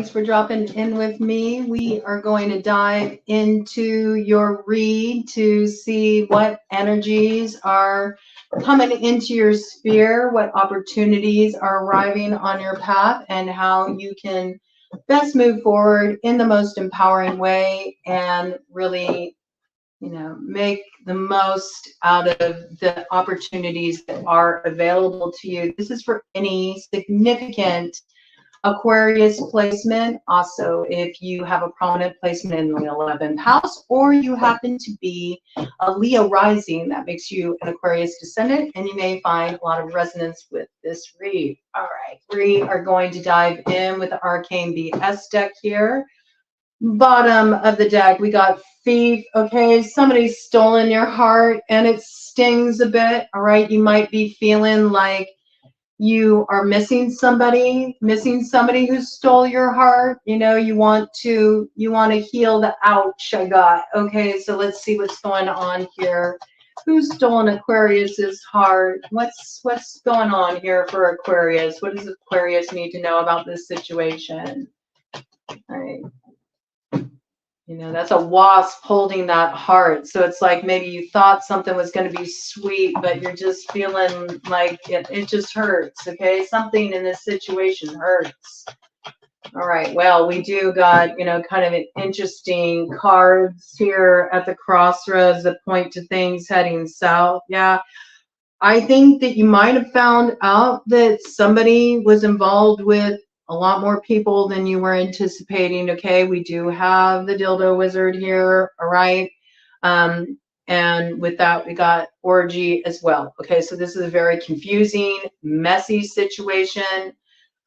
Thanks for dropping in with me. We are going to dive into your read to see what energies are coming into your sphere, what opportunities are arriving on your path, and how you can best move forward in the most empowering way and really, make the most out of the opportunities that are available to you. This is for any significant Aquarius placement. Also, if you have a prominent placement in the 11th house, or you happen to be a Leo rising, that makes you an Aquarius descendant, and you may find a lot of resonance with this read. All right, we are going to dive in with the Arcane BS deck here. Bottom of the deck, we got Thief. Okay, somebody's stolen your heart, and it stings a bit. All right, you might be feeling like you are missing somebody who stole your heart. You want to heal the ouch I got. Okay, so let's see what's going on here. Who's stolen Aquarius's heart? What's going on here for Aquarius? What does Aquarius need to know about this situation? All right. That's a wasp holding that heart. So it's like maybe you thought something was going to be sweet, but you're just feeling like it just hurts. Okay, something in this situation hurts. All right, well, we do got, kind of an interesting cards here at the crossroads that point to things heading south. Yeah, I think that you might have found out that somebody was involved with a lot more people than you were anticipating. Okay, we do have the dildo wizard here. All right, and with that we got orgy as well. Okay, so this is a very confusing, messy situation.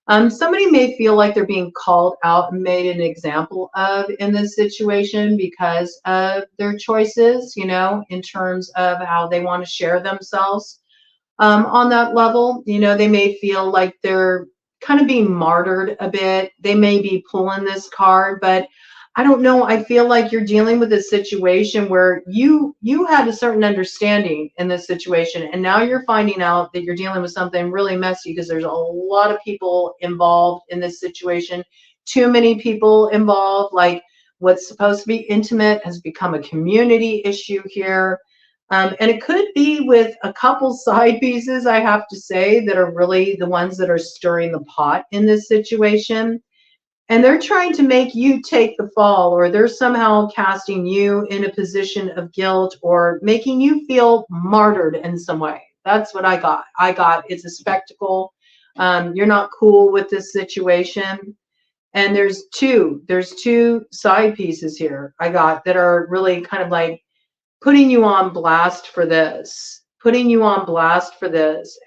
Somebody may feel like they're being called out and made an example of in this situation because of their choices, in terms of how they want to share themselves on that level. They may feel like they're kind of being martyred a bit. They may be pulling this card, but I don't know. I feel like you're dealing with a situation where you had a certain understanding in this situation, and now you're finding out that you're dealing with something really messy because there's a lot of people involved in this situation. Too many people involved. Like what's supposed to be intimate has become a community issue here. And it could be with a couple side pieces, I have to say, that are really the ones that are stirring the pot in this situation. And they're trying to make you take the fall, or they're somehow casting you in a position of guilt or making you feel martyred in some way. That's what I got. It's a spectacle. You're not cool with this situation. And there's two side pieces here I got that are really kind of like putting you on blast for this,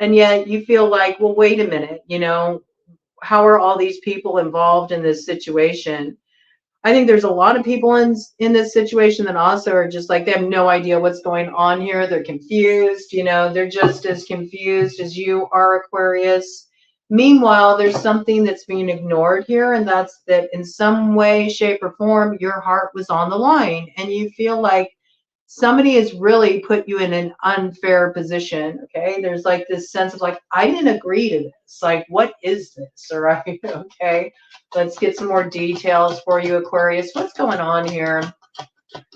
and yet you feel like, well, wait a minute, how are all these people involved in this situation? I think there's a lot of people in this situation that also are just like, they have no idea what's going on here. They're confused, they're just as confused as you are, Aquarius. Meanwhile, there's something that's being ignored here, and that's that in some way, shape, or form, your heart was on the line, and you feel like somebody has really put you in an unfair position. Okay, there's like this sense of like, I didn't agree to this. Like, what is this? All right. Okay, let's get some more details for you, Aquarius. What's going on here?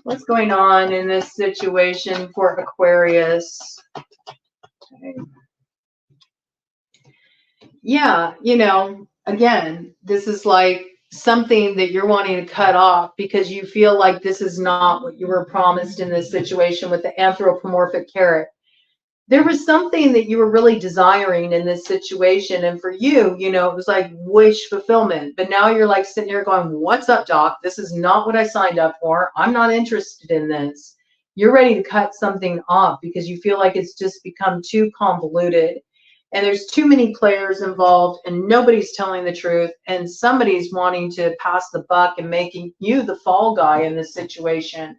What's going on in this situation for Aquarius? Okay. Yeah, again, this is like something that you're wanting to cut off because you feel like this is not what you were promised in this situation with the anthropomorphic carrot. There was something that you were really desiring in this situation, and for you, it was like wish fulfillment. But now you're like sitting here going, what's up, doc? This is not what I signed up for. I'm not interested in this. You're ready to cut something off because you feel like it's just become too convoluted. And there's too many players involved and nobody's telling the truth, and somebody's wanting to pass the buck and making you the fall guy in this situation,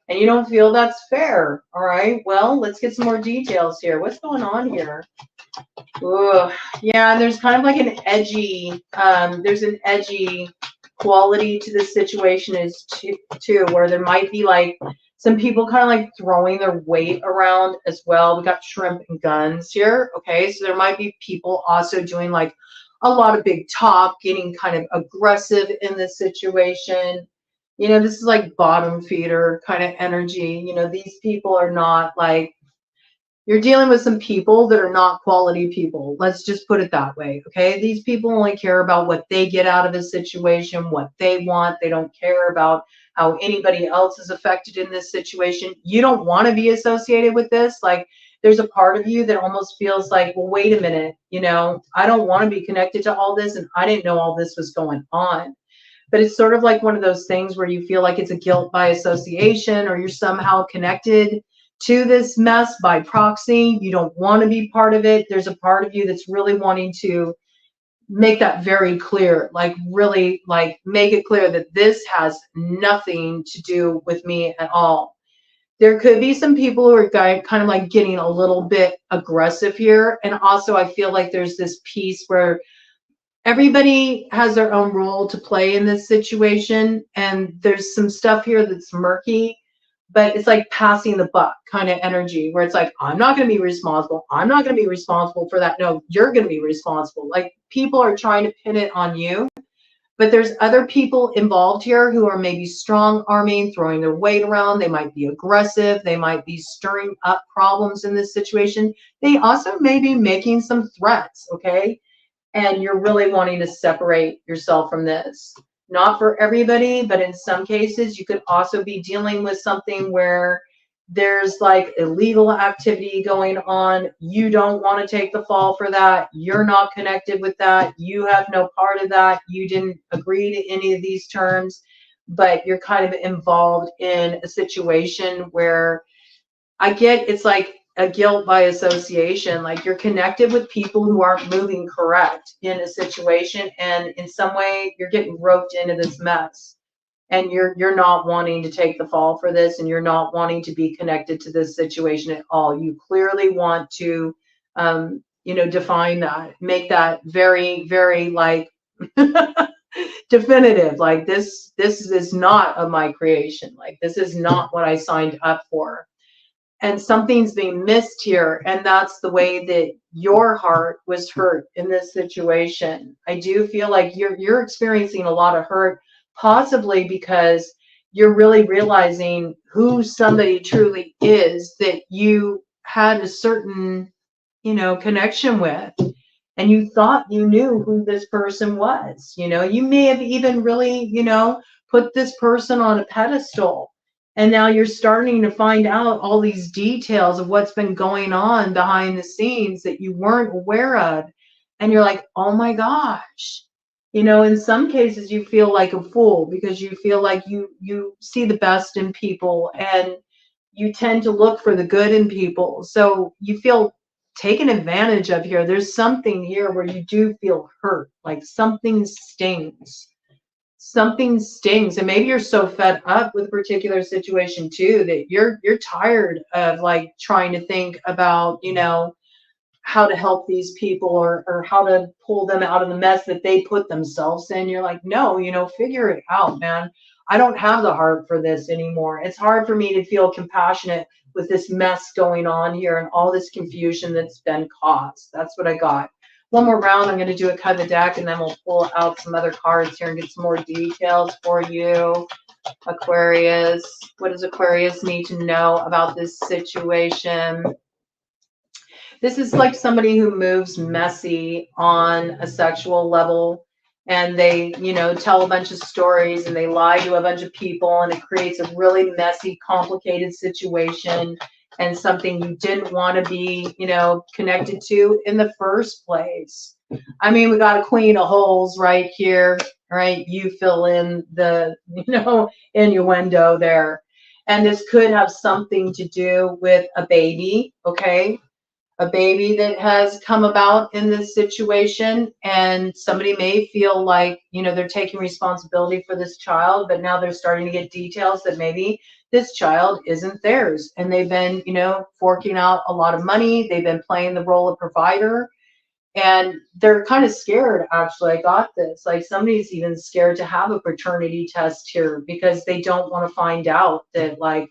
and you don't feel that's fair. All right, well, let's get some more details here. What's going on here? Ugh. Yeah, and there's kind of like an edgy quality to this situation is too, where there might be like some people kind of like throwing their weight around as well. We got shrimp and guns here. Okay, so there might be people also doing like a lot of big talk, getting kind of aggressive in this situation. You know, this is like bottom feeder kind of energy. You know, these people are not like, you're dealing with some people that are not quality people. Let's just put it that way. Okay. These people only care about what they get out of a situation, what they want. They don't care about how anybody else is affected in this situation. You don't want to be associated with this. Like, there's a part of you that almost feels like, well, wait a minute, you know, I don't want to be connected to all this. And I didn't know all this was going on. But it's sort of like one of those things where you feel like it's a guilt by association, or you're somehow connected to this mess by proxy. You don't want to be part of it. There's a part of you that's really wanting to make that very clear, like really like make it clear that this has nothing to do with me at all. There could be some people who are kind of like getting a little bit aggressive here. And also I feel like there's this piece where everybody has their own role to play in this situation, and there's some stuff here that's murky, but it's like passing the buck kind of energy where it's like, I'm not going to be responsible. I'm not going to be responsible for that. No, you're going to be responsible. Like, people are trying to pin it on you, but there's other people involved here who are maybe strong arming, throwing their weight around. They might be aggressive. They might be stirring up problems in this situation. They also may be making some threats. Okay. And you're really wanting to separate yourself from this. Not for everybody, but in some cases, you could also be dealing with something where there's like illegal activity going on. You don't want to take the fall for that. You're not connected with that. You have no part of that. You didn't agree to any of these terms, but you're kind of involved in a situation where I get it's like a guilt by association. Like, you're connected with people who aren't moving correct in a situation, and in some way you're getting roped into this mess, and you're not wanting to take the fall for this, and you're not wanting to be connected to this situation at all. You clearly want to you know, define that, make that very, very like definitive. Like, this is not of my creation. Like, this is not what I signed up for. And something's being missed here, and that's the way that your heart was hurt in this situation. I do feel like you're experiencing a lot of hurt, possibly because you're really realizing who somebody truly is that you had a certain, you know, connection with, and you thought you knew who this person was. You know, you may have even really, you know, put this person on a pedestal. And now you're starting to find out all these details of what's been going on behind the scenes that you weren't aware of. And you're like, oh my gosh. You know, in some cases you feel like a fool because you feel like you see the best in people, and you tend to look for the good in people. So you feel taken advantage of here. There's something here where you do feel hurt, like something stings. Something stings. And maybe you're so fed up with a particular situation too that you're tired of like trying to think about, you know, how to help these people, or how to pull them out of the mess that they put themselves in. You're like, no, you know, figure it out, man. I don't have the heart for this anymore. It's hard for me to feel compassionate with this mess going on here and all this confusion that's been caused. That's what I got. One more round. I'm going to do a cut of the deck, and then we'll pull out some other cards here and get some more details for you. Aquarius, what does Aquarius need to know about this situation? This is like somebody who moves messy on a sexual level, and they, you know, tell a bunch of stories and they lie to a bunch of people, and it creates a really messy, complicated situation, and something you didn't want to be, you know, connected to in the first place. I mean, we got a queen of holes right here, right? You fill in the, you know, innuendo there. And this could have something to do with a baby, okay? A baby that has come about in this situation, and somebody may feel like, you know, they're taking responsibility for this child, but now they're starting to get details that maybe this child isn't theirs, and they've been, you know, forking out a lot of money. They've been playing the role of provider, and they're kind of scared. Actually, I got this, like, somebody's even scared to have a paternity test here because they don't want to find out that, like,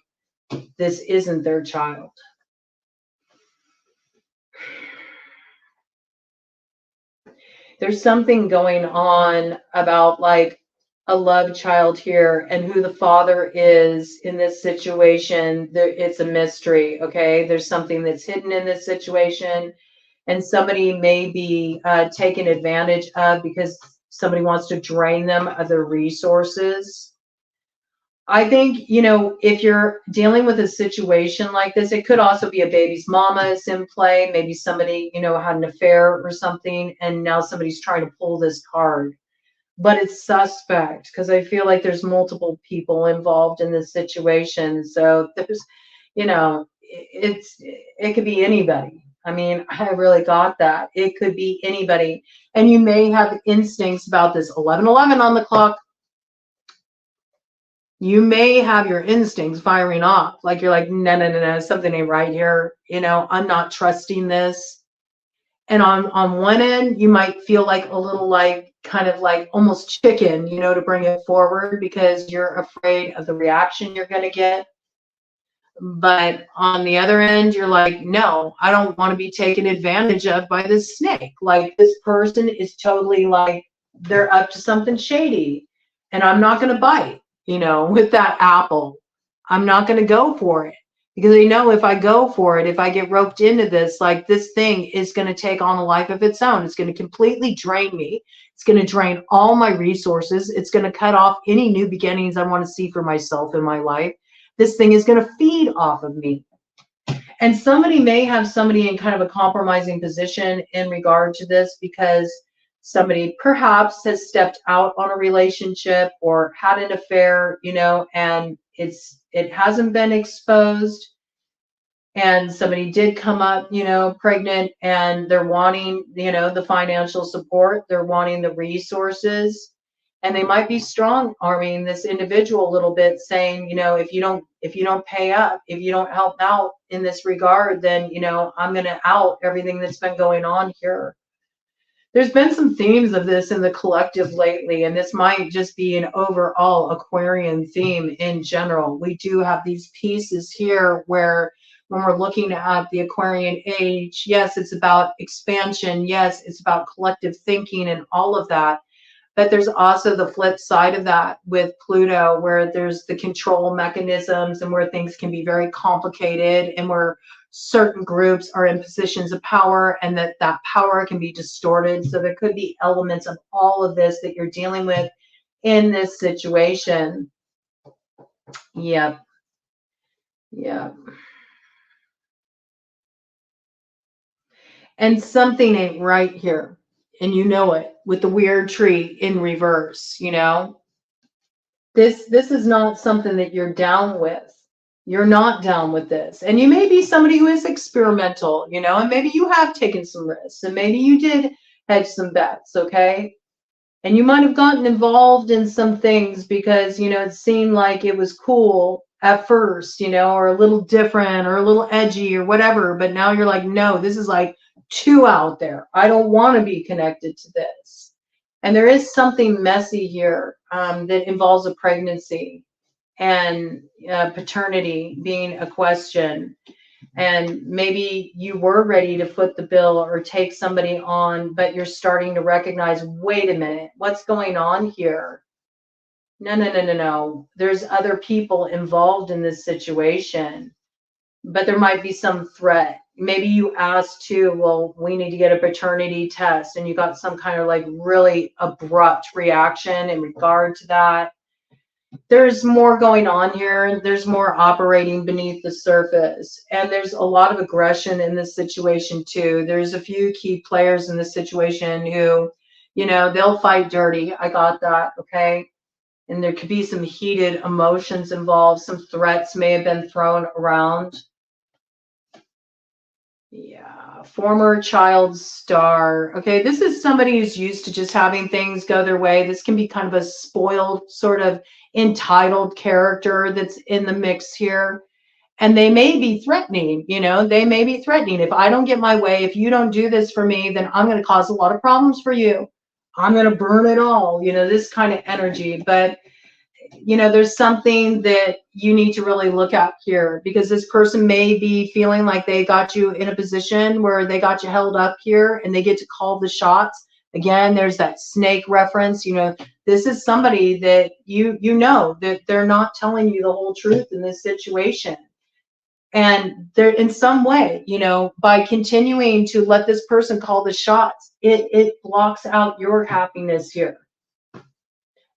this isn't their child. There's something going on about like a love child here, and who the father is in this situation. It's a mystery. Okay, there's something that's hidden in this situation, and somebody may be taken advantage of because somebody wants to drain them of their resources. I think, if you're dealing with a situation like this, it could also be a baby's mama is in play. Maybe somebody, had an affair or something, and now somebody's trying to pull this card. But it's suspect because I feel like there's multiple people involved in this situation. So there's, it could be anybody. I mean, I really got that. It could be anybody. And you may have instincts about this 11:11 on the clock. You may have your instincts firing off. Like you're like, no, no, no, no, something ain't right here. I'm not trusting this. And on one end, you might feel like a little like kind of like almost chicken, to bring it forward because you're afraid of the reaction you're going to get. But on the other end, you're like, no, I don't want to be taken advantage of by this snake. Like this person is totally like, they're up to something shady and I'm not going to bite, with that apple. I'm not going to go for it because I know if I go for it, if I get roped into this, like this thing is going to take on a life of its own. It's going to completely drain me. It's going to drain all my resources. It's going to cut off any new beginnings I want to see for myself in my life. This thing is going to feed off of me. And somebody may have somebody in kind of a compromising position in regard to this because somebody perhaps has stepped out on a relationship or had an affair, and it hasn't been exposed. And somebody did come up, pregnant, and they're wanting, the financial support, they're wanting the resources. And they might be strong arming this individual a little bit, saying, if you don't pay up, if you don't help out in this regard, then, I'm going to out everything that's been going on here. There's been some themes of this in the collective lately, and this might just be an overall Aquarian theme in general. We do have these pieces here where when we're looking at the Aquarian age, yes, it's about expansion. Yes, it's about collective thinking and all of that. But there's also the flip side of that with Pluto, where there's the control mechanisms and where things can be very complicated and where certain groups are in positions of power and that power can be distorted. So there could be elements of all of this that you're dealing with in this situation. Yep. Yep. And something ain't right here. And you know it with the weird tree in reverse, This is not something that you're down with. You're not down with this. And you may be somebody who is experimental, and maybe you have taken some risks and maybe you did hedge some bets, okay? And you might have gotten involved in some things because, it seemed like it was cool at first, or a little different or a little edgy or whatever. But now you're like, no, this is like too out there. I don't want to be connected to this. And there is something messy here that involves a pregnancy and paternity being a question. And maybe you were ready to foot the bill or take somebody on, but you're starting to recognize, wait a minute, what's going on here? No, no, no, no, no. There's other people involved in this situation, but there might be some threat. Maybe you asked too, well, we need to get a paternity test, and you got some kind of like really abrupt reaction in regard to that. There's more going on here. There's more operating beneath the surface. And there's a lot of aggression in this situation too. There's a few key players in this situation who, they'll fight dirty. I got that, okay? And there could be some heated emotions involved. Some threats may have been thrown around. Yeah, former child star. Okay, this is somebody who's used to just having things go their way. This can be kind of a spoiled, sort of entitled character that's in the mix here. And they may be threatening, they may be threatening. If I don't get my way, if you don't do this for me, then I'm going to cause a lot of problems for you. I'm going to burn it all, this kind of energy. But there's something that you need to really look at here, because this person may be feeling like they got you in a position where they got you held up here and they get to call the shots. Again, there's that snake reference. You know, this is somebody that you know that they're not telling you the whole truth in this situation. And they're in some way, you know, by continuing to let this person call the shots, it blocks out your happiness here.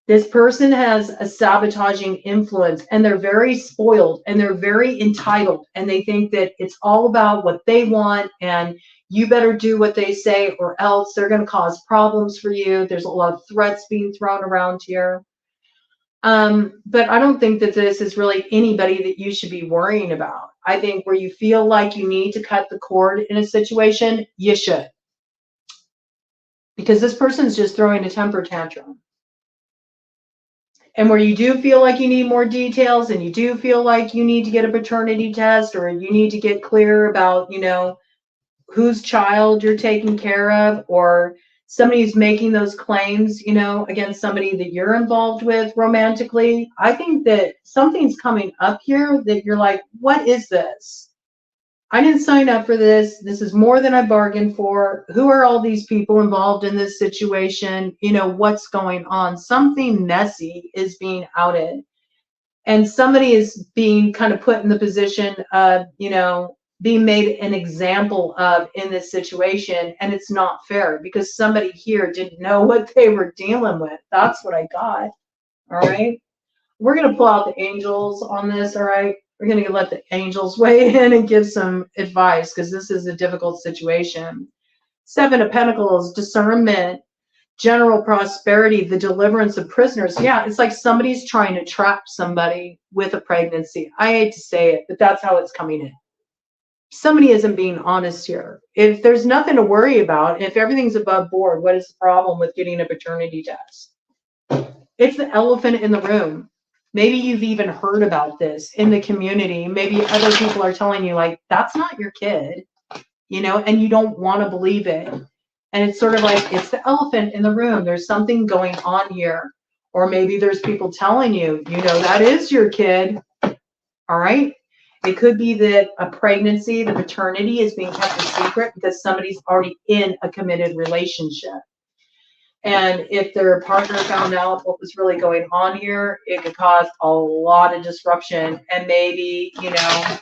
This person has a sabotaging influence, and they're very spoiled and they're very entitled, and they think that it's all about what they want and you better do what they say or else they're going to cause problems for you. There's a lot of threats being thrown around here. But I don't think that this is really anybody that you should be worrying about. I think where you feel like you need to cut the cord in a situation, you should. Because this person's just throwing a temper tantrum. And where you do feel like you need more details and you do feel like you need to get a paternity test or you need to get clear about, you know, whose child you're taking care of, or somebody's making those claims, you know, against somebody that you're involved with romantically, I think that something's coming up here that you're like, what is this? I didn't sign up for this. This is more than I bargained for. Who are all these people involved in this situation? You know, what's going on? Something messy is being outed. And somebody is being kind of put in the position of, you know, being made an example of in this situation. And it's not fair because somebody here didn't know what they were dealing with. That's what I got. All right. We're going to pull out the angels on this. All right. We're going to let the angels weigh in and give some advice because this is a difficult situation. 7 of Pentacles, discernment, general prosperity, the deliverance of prisoners. Yeah, it's like somebody's trying to trap somebody with a pregnancy. I hate to say it, but that's how it's coming in. Somebody isn't being honest here. If there's nothing to worry about, if everything's above board, what is the problem with getting a paternity test? It's the elephant in the room. Maybe you've even heard about this in the community. Maybe other people are telling you, like, that's not your kid, you know, and you don't want to believe it. And it's sort of like, it's the elephant in the room. There's something going on here. Or maybe there's people telling you, you know, that is your kid. All right. It could be that a pregnancy, the paternity is being kept a secret because somebody's already in a committed relationship. And if their partner found out what was really going on here, it could cause a lot of disruption. And maybe, you know,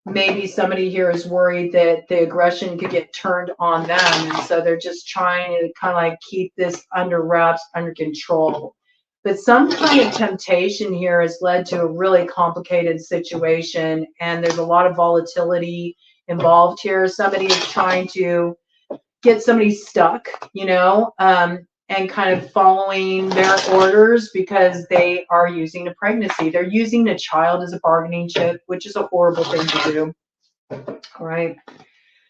maybe somebody here is worried that the aggression could get turned on them. And so they're just trying to kind of like keep this under wraps, under control. But some kind of temptation here has led to a really complicated situation. And there's a lot of volatility involved here. Somebody is trying to get somebody stuck, you know, and kind of following their orders because they are using a pregnancy. They're using a child as a bargaining chip, which is a horrible thing to do. All right.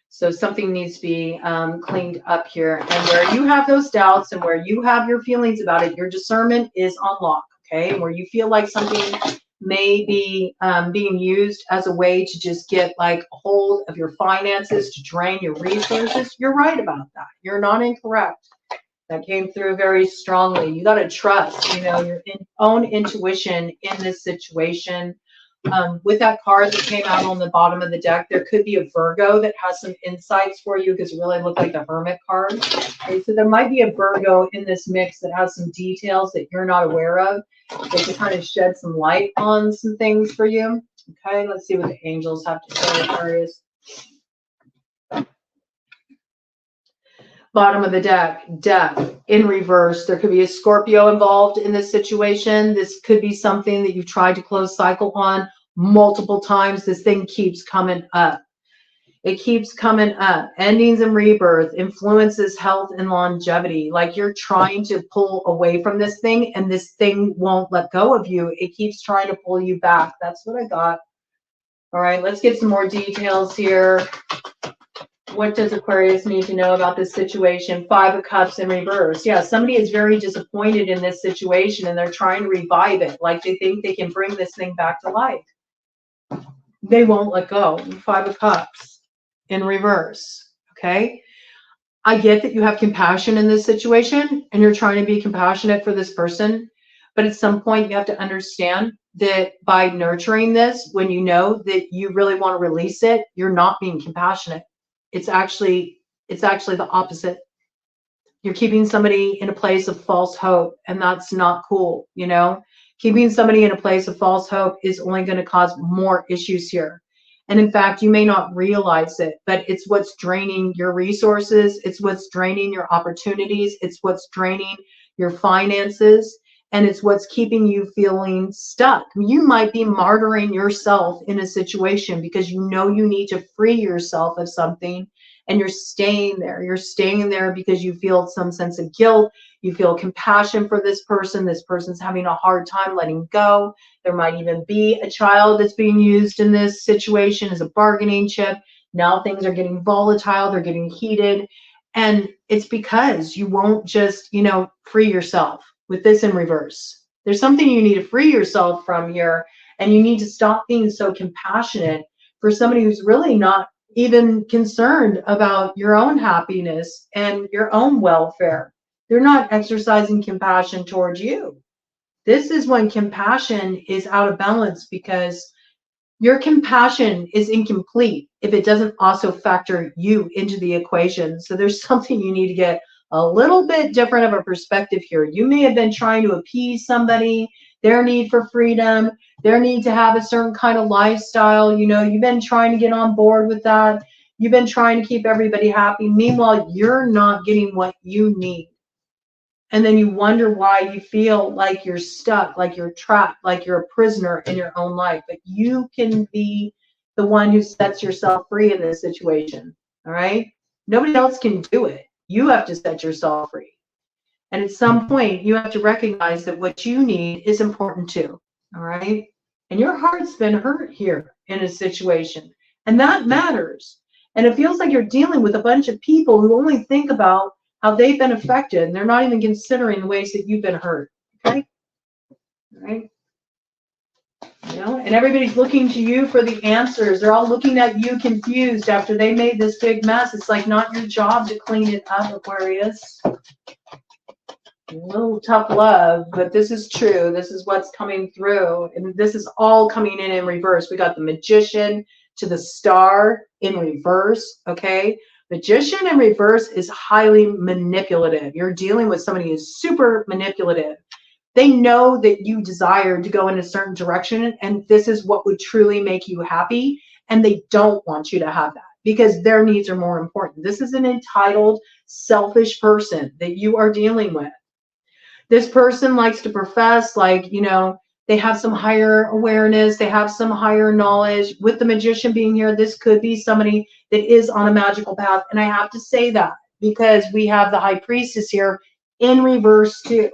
So something needs to be cleaned up here. And where you have those doubts and where you have your feelings about it, your discernment is on lock. Okay. And where you feel like something may be being used as a way to just get like hold of your finances, to drain your resources, you're right about that. You're not incorrect. That came through very strongly. You got to trust, you know, your own intuition in this situation. With that card that came out on the bottom of the deck, there could be a Virgo that has some insights for you because it really looked like the Hermit card. Okay, so there might be a Virgo in this mix that has some details that you're not aware of that can kind of shed some light on some things for you. Okay, let's see what the angels have to say, Aquarius. Bottom of the deck, death in reverse. There could be a Scorpio involved in this situation. This could be something that you've tried to close cycle on multiple times. This thing keeps coming up. It keeps coming up. Endings and rebirth, influences, health, and longevity. Like you're trying to pull away from this thing and this thing won't let go of you. It keeps trying to pull you back. That's what I got. All right, let's get some more details here. What does Aquarius need to know about this situation? 5 of Cups in reverse. Yeah, somebody is very disappointed in this situation and they're trying to revive it. Like they think they can bring this thing back to life. They won't let go. 5 of Cups in reverse. Okay. I get that you have compassion in this situation and you're trying to be compassionate for this person. But at some point you have to understand that by nurturing this, when you know that you really want to release it, you're not being compassionate. It's actually the opposite. You're keeping somebody in a place of false hope, and that's not cool, you know? Keeping somebody in a place of false hope is only going to cause more issues here. And in fact, you may not realize it, but it's what's draining your resources. It's what's draining your opportunities. It's what's draining your finances. And it's what's keeping you feeling stuck. You might be martyring yourself in a situation because you know you need to free yourself of something, and you're staying there. You're staying there because you feel some sense of guilt. You feel compassion for this person. This person's having a hard time letting go. There might even be a child that's being used in this situation as a bargaining chip. Now things are getting volatile. They're getting heated. And it's because you won't just, you know, free yourself with this in reverse. There's something you need to free yourself from here. And you need to stop being so compassionate for somebody who's really not even concerned about your own happiness and your own welfare. They're not exercising compassion towards you. This is when compassion is out of balance, because your compassion is incomplete if it doesn't also factor you into the equation. So there's something you need to get a little bit different of a perspective here. You may have been trying to appease somebody, their need for freedom, their need to have a certain kind of lifestyle. You know, you've been trying to get on board with that. You've been trying to keep everybody happy. Meanwhile, you're not getting what you need. And then you wonder why you feel like you're stuck, like you're trapped, like you're a prisoner in your own life. But you can be the one who sets yourself free in this situation. All right? Nobody else can do it. You have to set yourself free. And at some point, you have to recognize that what you need is important too. All right? And your heart's been hurt here in a situation. And that matters. And it feels like you're dealing with a bunch of people who only think about how they've been affected, and they're not even considering the ways that you've been hurt. Okay? All right? You know, and everybody's looking to you for the answers. They're all looking at you confused after they made this big mess. It's like not your job to clean it up, Aquarius. A little tough love, but this is true. This is what's coming through. And this is all coming in reverse. We got the Magician to the Star in reverse, okay? Magician in reverse is highly manipulative. You're dealing with somebody who's super manipulative. They know that you desire to go in a certain direction, and this is what would truly make you happy, and they don't want you to have that because their needs are more important. This is an entitled, selfish person that you are dealing with. This person likes to profess like, you know, they have some higher awareness, they have some higher knowledge. With the Magician being here, this could be somebody that is on a magical path. And I have to say that because we have the High Priestess here in reverse too.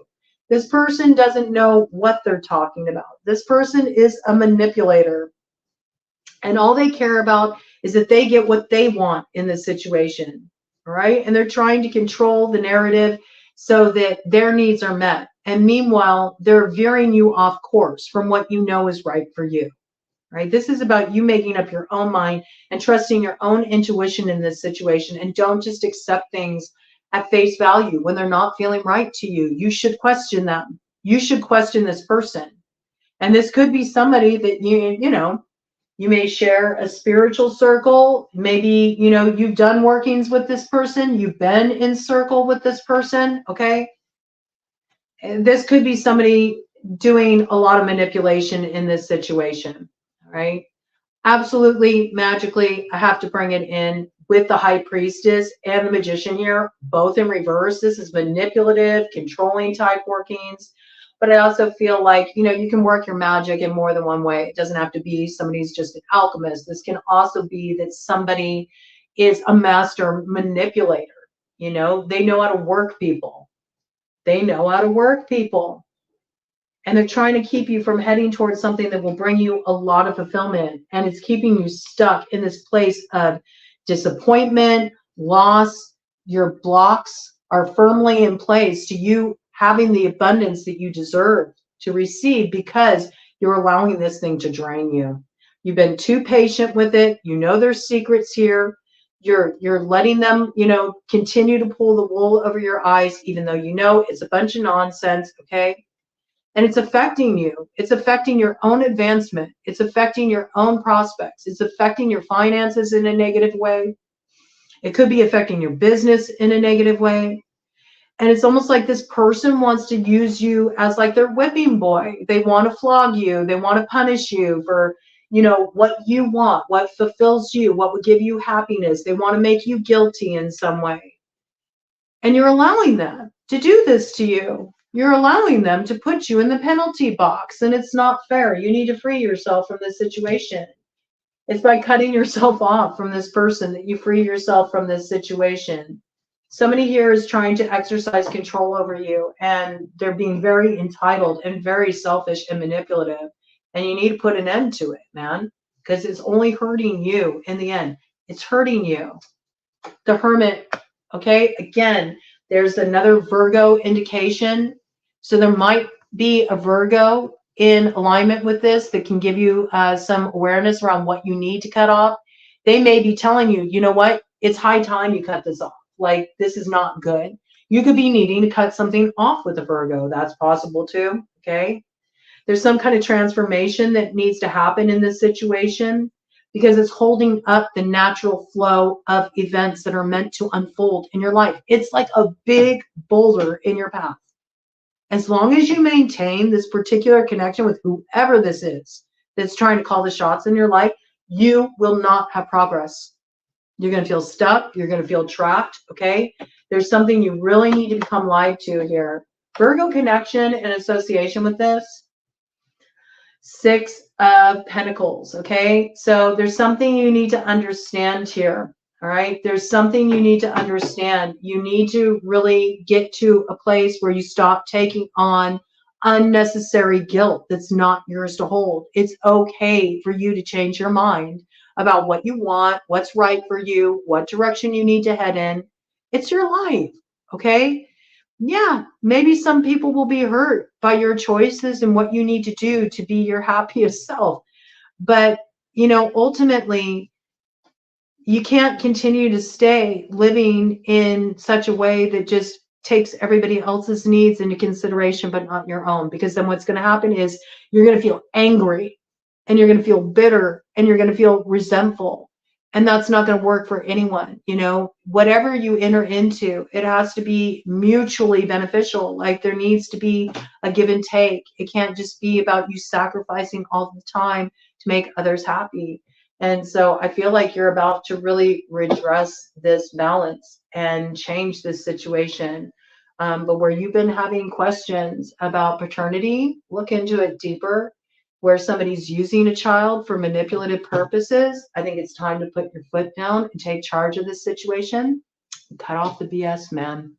This person doesn't know what they're talking about. This person is a manipulator. And all they care about is that they get what they want in this situation. All right? And they're trying to control the narrative so that their needs are met. And meanwhile, they're veering you off course from what you know is right for you. Right? This is about you making up your own mind and trusting your own intuition in this situation. And don't just accept things at face value when they're not feeling right to you. You should question them. You should question this person. And this could be somebody that you know, you may share a spiritual circle. Maybe, you know, you've done workings with this person. You've been in circle with this person. Okay. And this could be somebody doing a lot of manipulation in this situation. All right. Absolutely magically, I have to bring it in with the High Priestess and the Magician here, both in reverse. This is manipulative, controlling type workings. But I also feel like, you know, you can work your magic in more than one way. It doesn't have to be somebody's just an alchemist. This can also be that somebody is a master manipulator. You know, they know how to work people. They know how to work people. And they're trying to keep you from heading towards something that will bring you a lot of fulfillment. And it's keeping you stuck in this place of disappointment, loss. Your blocks are firmly in place to you having the abundance that you deserve to receive because you're allowing this thing to drain you. You've been too patient with it. You know there's secrets here. You're letting them, you know, continue to pull the wool over your eyes, even though you know it's a bunch of nonsense, okay? And it's affecting you. It's affecting your own advancement. It's affecting your own prospects. It's affecting your finances in a negative way. It could be affecting your business in a negative way. And it's almost like this person wants to use you as like their whipping boy. They want to flog you. They want to punish you for, you know, what you want, what fulfills you, what would give you happiness. They want to make you guilty in some way. And you're allowing them to do this to you. You're allowing them to put you in the penalty box, and it's not fair. You need to free yourself from this situation. It's by cutting yourself off from this person that you free yourself from this situation. Somebody here is trying to exercise control over you, and they're being very entitled and very selfish and manipulative. And you need to put an end to it, man, because it's only hurting you in the end. It's hurting you. The Hermit, okay? Again, there's another Virgo indication. So there might be a Virgo in alignment with this that can give you some awareness around what you need to cut off. They may be telling you, you know what? It's high time you cut this off. Like, this is not good. You could be needing to cut something off with a Virgo. That's possible too, okay? There's some kind of transformation that needs to happen in this situation because it's holding up the natural flow of events that are meant to unfold in your life. It's like a big boulder in your path. As long as you maintain this particular connection with whoever this is that's trying to call the shots in your life, you will not have progress. You're going to feel stuck. You're going to feel trapped, okay? There's something you really need to become live to here. Virgo connection in association with this. 6 of Pentacles, okay? So there's something you need to understand here, all right? There's something you need to understand. You need to really get to a place where you stop taking on unnecessary guilt that's not yours to hold. It's okay for you to change your mind about what you want, what's right for you, what direction you need to head in. It's your life, okay? Yeah, maybe some people will be hurt by your choices and what you need to do to be your happiest self. But, you know, ultimately, you can't continue to stay living in such a way that just takes everybody else's needs into consideration, but not your own. Because then what's going to happen is you're going to feel angry and you're going to feel bitter and you're going to feel resentful. And that's not going to work for anyone. You know, whatever you enter into, it has to be mutually beneficial. Like, there needs to be a give and take. It can't just be about you sacrificing all the time to make others happy. And so I feel like you're about to really redress this balance and change this situation. But where you've been having questions about paternity, look into it deeper. Where somebody's using a child for manipulative purposes, I think it's time to put your foot down and take charge of this situation and cut off the BS, man.